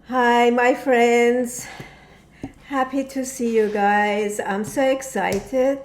Hi, my friends. Happy to see you guys. I'm so excited.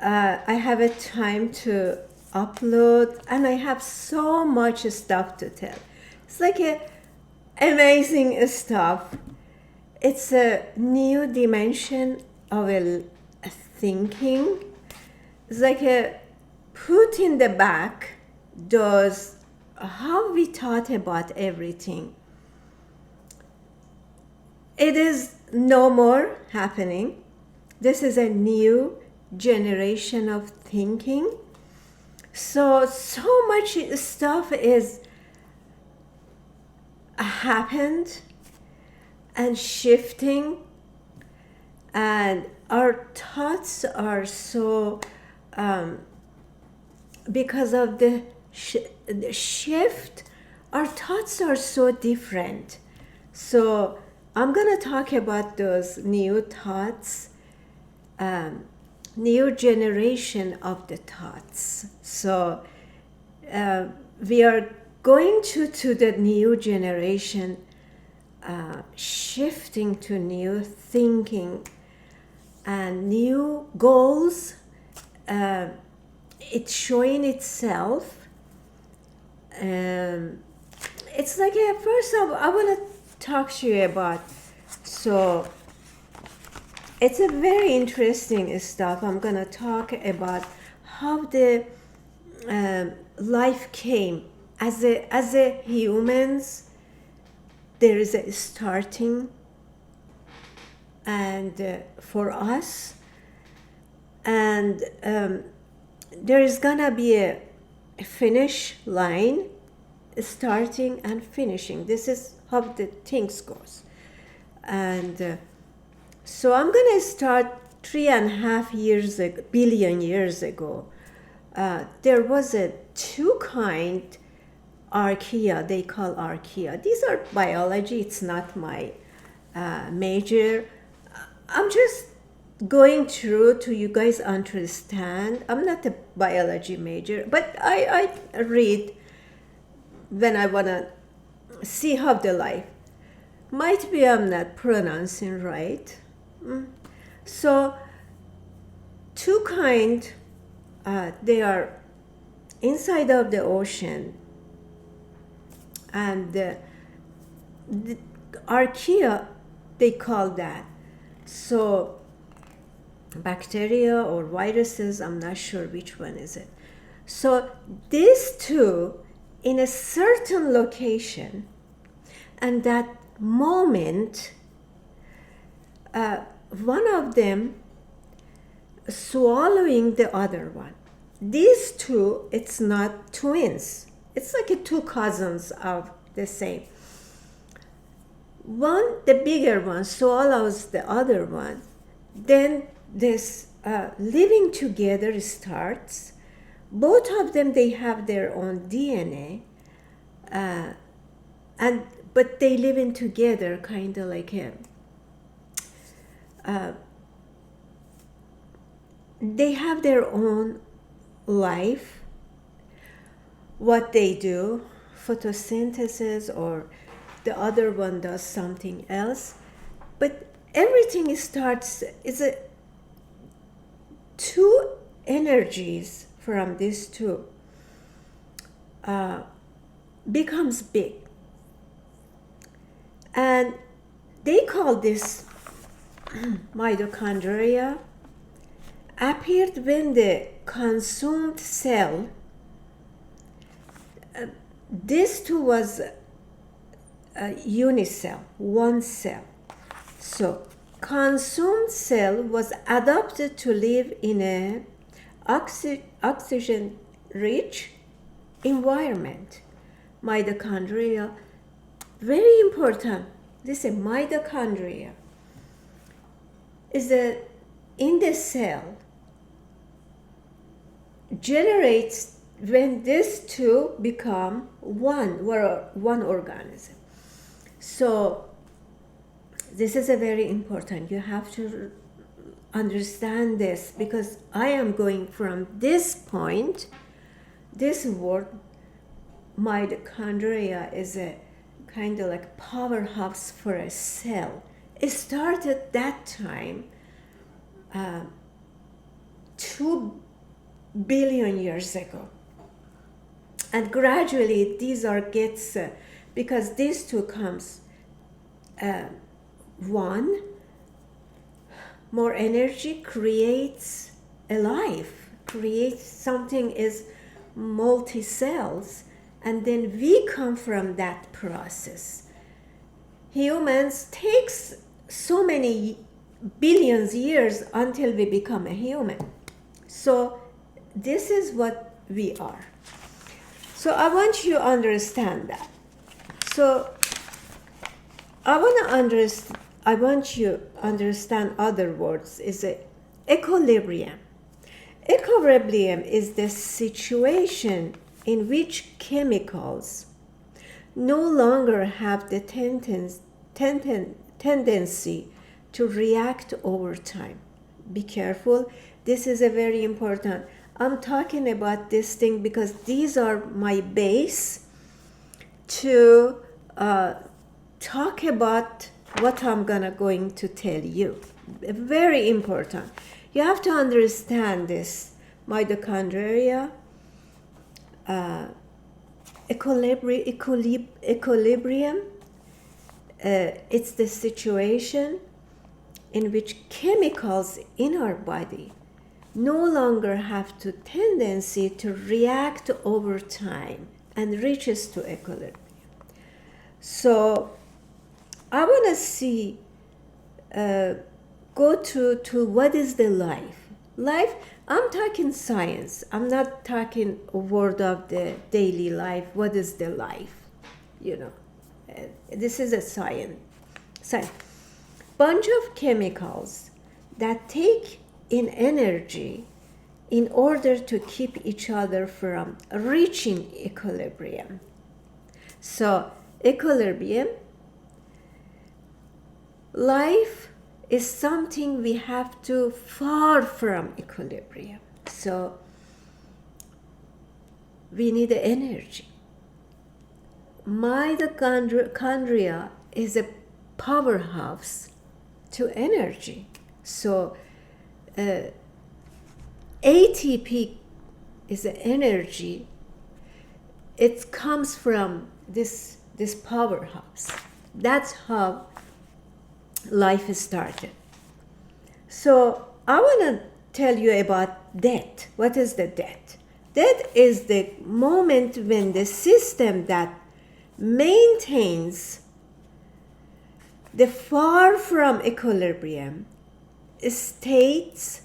I have a time to upload, and I have so much stuff to tell. It's like amazing stuff. It's a new dimension of a thinking. It's like a put in the back does how we thought about everything. It is no more happening. This is a new generation of thinking. So much stuff is happened and shifting, and our thoughts are so because of the shift, our thoughts are so different. So I'm going to talk about those new thoughts, new generation of the thoughts. So we are going to the new generation, shifting to new thinking and new goals. It's showing itself. It's like first I want to talk to you about. So it's a very interesting stuff. I'm going to talk about how the life came as a humans. There is a starting, and for us, and there is gonna be a finish line, starting and finishing. This is how the things goes. And so I'm gonna start 3.5 billion years ago. There was a two kind archaea, they call archaea. These are biology, it's not my major. I'm just going through to you guys understand. I'm not a biology major, but I read when I want to see how the life. Might be I'm not pronouncing right. So two kind, they are inside of the ocean, and the archaea, they call that. So bacteria or viruses, I'm not sure which one is it. So these two in a certain location, and that moment, one of them swallowing the other one. These two, it's not twins. It's like two cousins of the same. One, the bigger one, swallows the other one. Then this living together starts. Both of them, they have their own DNA, but they live in together, kind of like they have their own life. What they do, photosynthesis, or the other one does something else, but everything starts. It's two energies from these two becomes big, and they call this mitochondria. Appeared when the consumed cell. This too was a unicell, one cell. So consumed cell was adapted to live in a oxygen-rich environment. Mitochondria, very important. This is mitochondria. Is in the cell, generates when these two become one organism. So this is a very important. You have to understand this, because I am going from this point. This word mitochondria is a kind of like powerhouse for a cell. It started that time 2 billion years ago. And gradually these are gets, because these two comes, one, more energy creates a life, creates something is multi-cells, and then we come from that process. Humans takes so many billions years until we become a human. So this is what we are. So I want you to understand that. So I want you to understand other words is a equilibrium. Equilibrium is the situation in which chemicals no longer have the tendency to react over time. Be careful. This is a very important. I'm talking about this thing because these are my base to talk about what I'm going to tell you. Very important. You have to understand this. Mitochondria, equilibrium, it's the situation in which chemicals in our body no longer have the tendency to react over time and reaches to equilibrium. So I want to see, go to what is the life. Life, I'm talking science. I'm not talking a word of the daily life. What is the life? This is a science. Bunch of chemicals that take in energy in order to keep each other from reaching equilibrium. So equilibrium, life is something we have to far from equilibrium. So we need energy. Mitochondria is a powerhouse to energy. So ATP is the energy. It comes from this powerhouse. That's how life started. So I want to tell you about death. What is the death? Death is the moment when the system that maintains the far from equilibrium states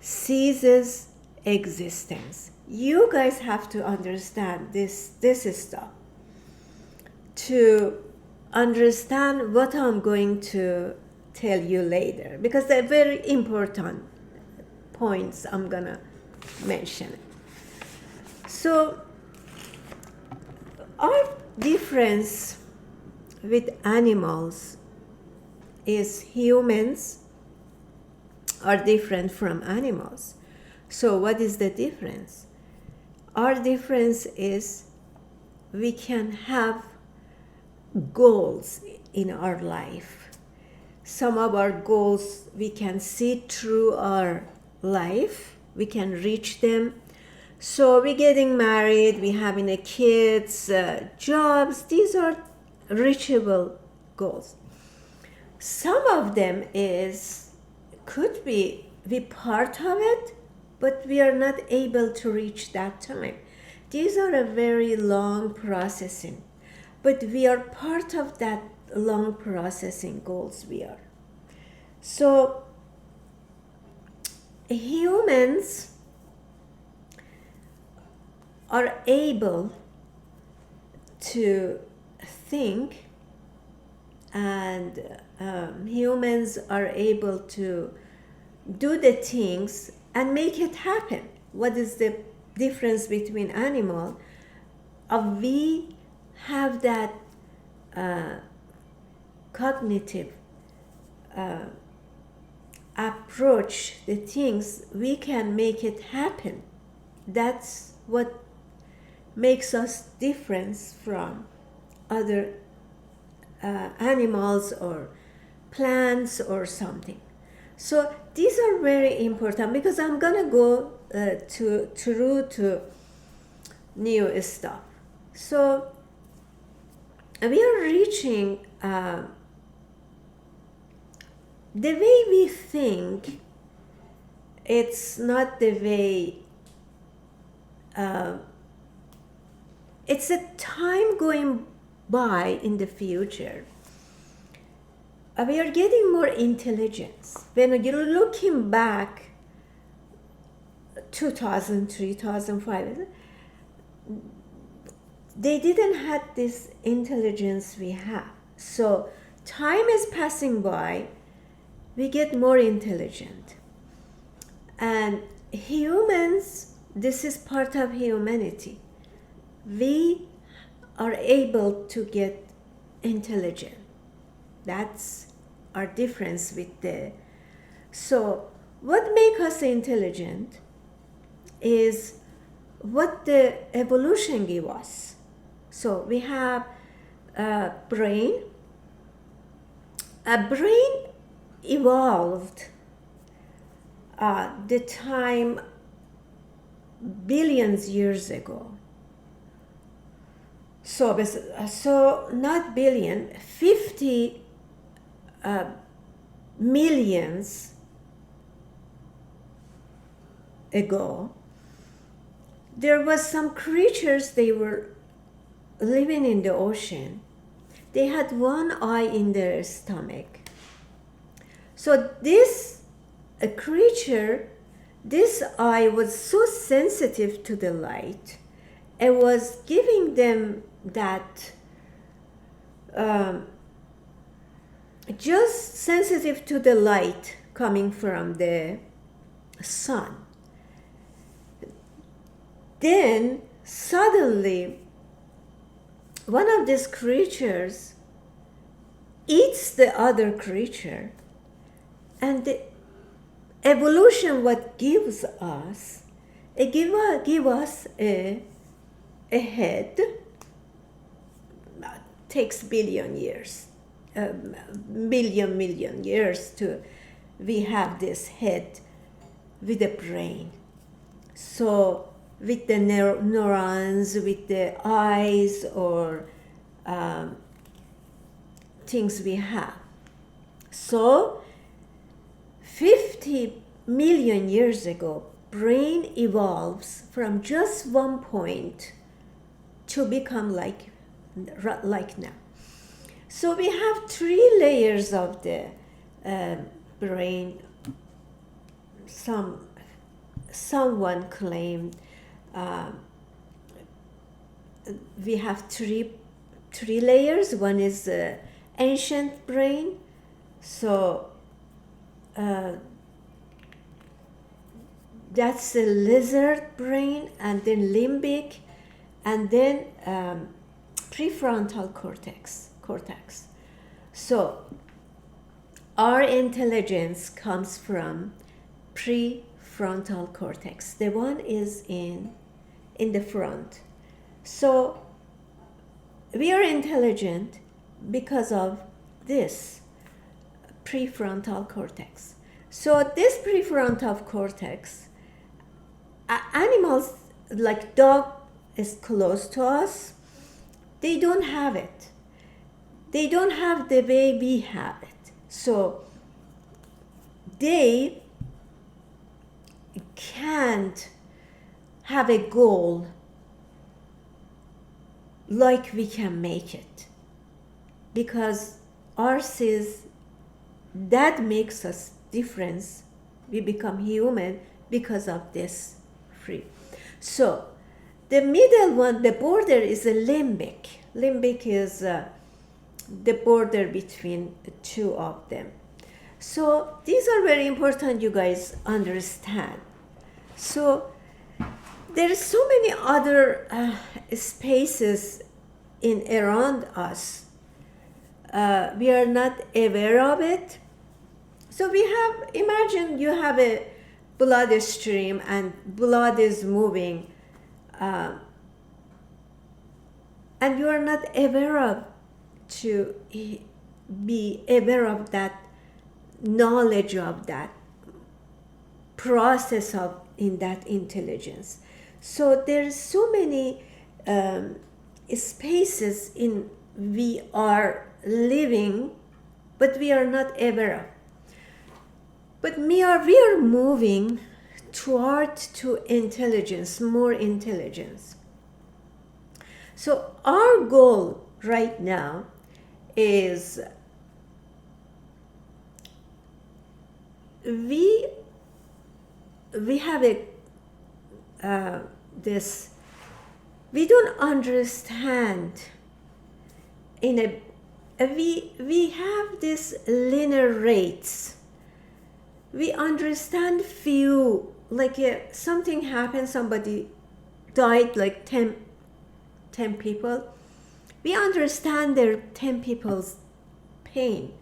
ceases existence. You guys have to understand this stuff to understand what I'm going to tell you later, because they're very important points I'm gonna mention. So our difference with animals is humans are different from animals. So what is the difference? Our difference is we can have goals in our life. Some of our goals we can see through our life, we can reach them. So we're getting married, we're having kids, jobs. These are reachable goals. Some of them could be part of it, but we are not able to reach that time. These are a very long processing, but we are part of that long processing goals we are. So humans are able to think, and humans are able to do the things and make it happen. What is the difference between animal? We have that cognitive approach, the things we can make it happen. That's what makes us different from other animals or plants or something. So these are very important because I'm gonna go to new stuff. So we are reaching the way we think. It's not the way. It's a time going by in the future. We are getting more intelligence. When you're looking back 2000, 3005, they didn't have this intelligence we have. So time is passing by, we get more intelligent. And humans, this is part of humanity. We are able to get intelligent. That's our difference with the. So what makes us intelligent is what the evolution gave us. So we have a brain. A brain evolved the time billions years ago. So not billion, 50 millions ago, there was some creatures, they were living in the ocean. They had one eye in their stomach. So this creature, this eye was so sensitive to the light. It was giving them that just sensitive to the light coming from the sun. Then suddenly one of these creatures eats the other creature, and the evolution what gives us, it give us a head. Takes billion years, million years to we have this head with a brain. So with the neurons, with the eyes or things we have. So 50 million years ago, brain evolves from just one point to become like now. So we have 3 layers of the brain. Someone claimed we have three layers. One is ancient brain. So that's the lizard brain, and then limbic, and then prefrontal cortex. So our intelligence comes from prefrontal cortex. The one is in the front. So we are intelligent because of this prefrontal cortex. So this prefrontal cortex, animals like dog is close to us, they don't have it. They don't have the way we have it. So they can't have a goal like we can make it, because ours is, that makes us difference. We become human because of this free. So the middle one, the border, is a limbic. Limbic is the border between the two of them. So these are very important, you guys understand. So there are so many other spaces in around us. We are not aware of it. So we have, imagine you have a blood stream and blood is moving, and you are not aware of to be aware of that knowledge, of that process of in that intelligence. So there's so many spaces in we are living, but we are not aware of. But we are moving toward to intelligence, more intelligence. So our goal right now is we have this, we don't understand we have this linear rates. We understand few, like something happened, somebody died, like 10 people. We understand their 10 people's pain.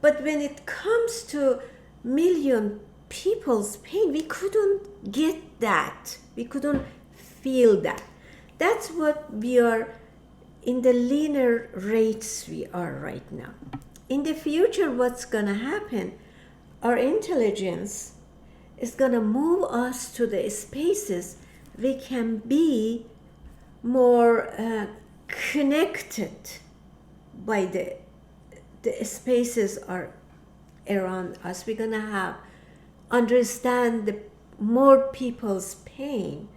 But when it comes to million people's pain, we couldn't get that. We couldn't feel that. That's what we are in the linear rates we are right now. In the future, what's gonna happen? Our intelligence is gonna move us to the spaces we can be more connected by the spaces are around us. We're gonna have understand the more people's pain,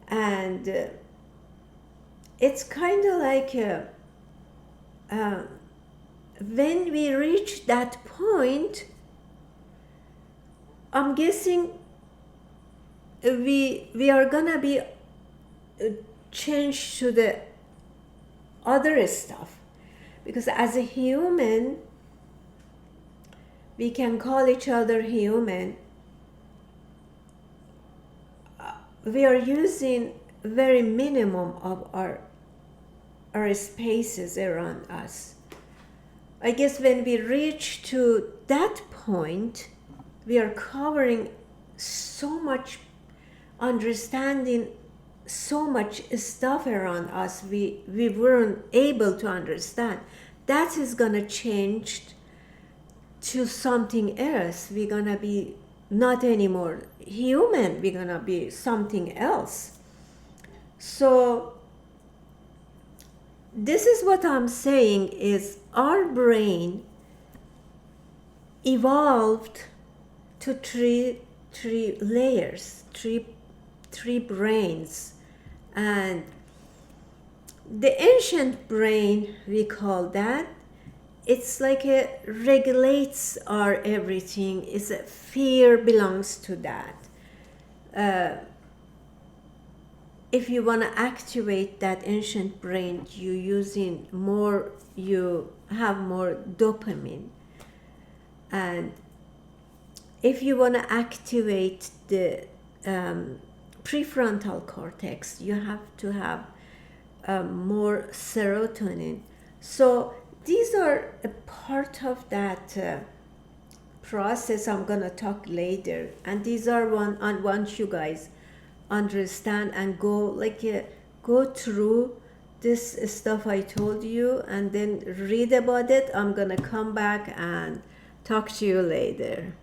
and it's kind of like when we reach that point, I'm guessing we are gonna be changed to the other stuff, because as a human we can call each other human. We are using very minimum of our spaces around us. I guess when we reach to that point, we are covering so much, understanding so much stuff around us we weren't able to understand. That is gonna change to something else. We're gonna be not anymore human, we're gonna be something else. So this is what I'm saying is our brain evolved to three layers, three brains. And the ancient brain, we call that, it's like it regulates our everything. It's a fear belongs to that. If you want to activate that ancient brain, you using more, you have more dopamine. And if you want to activate the prefrontal cortex, you have to have more serotonin. So these are a part of that process I'm gonna talk later, and these are once you guys understand and go through this stuff I told you and then read about it, I'm gonna come back and talk to you later.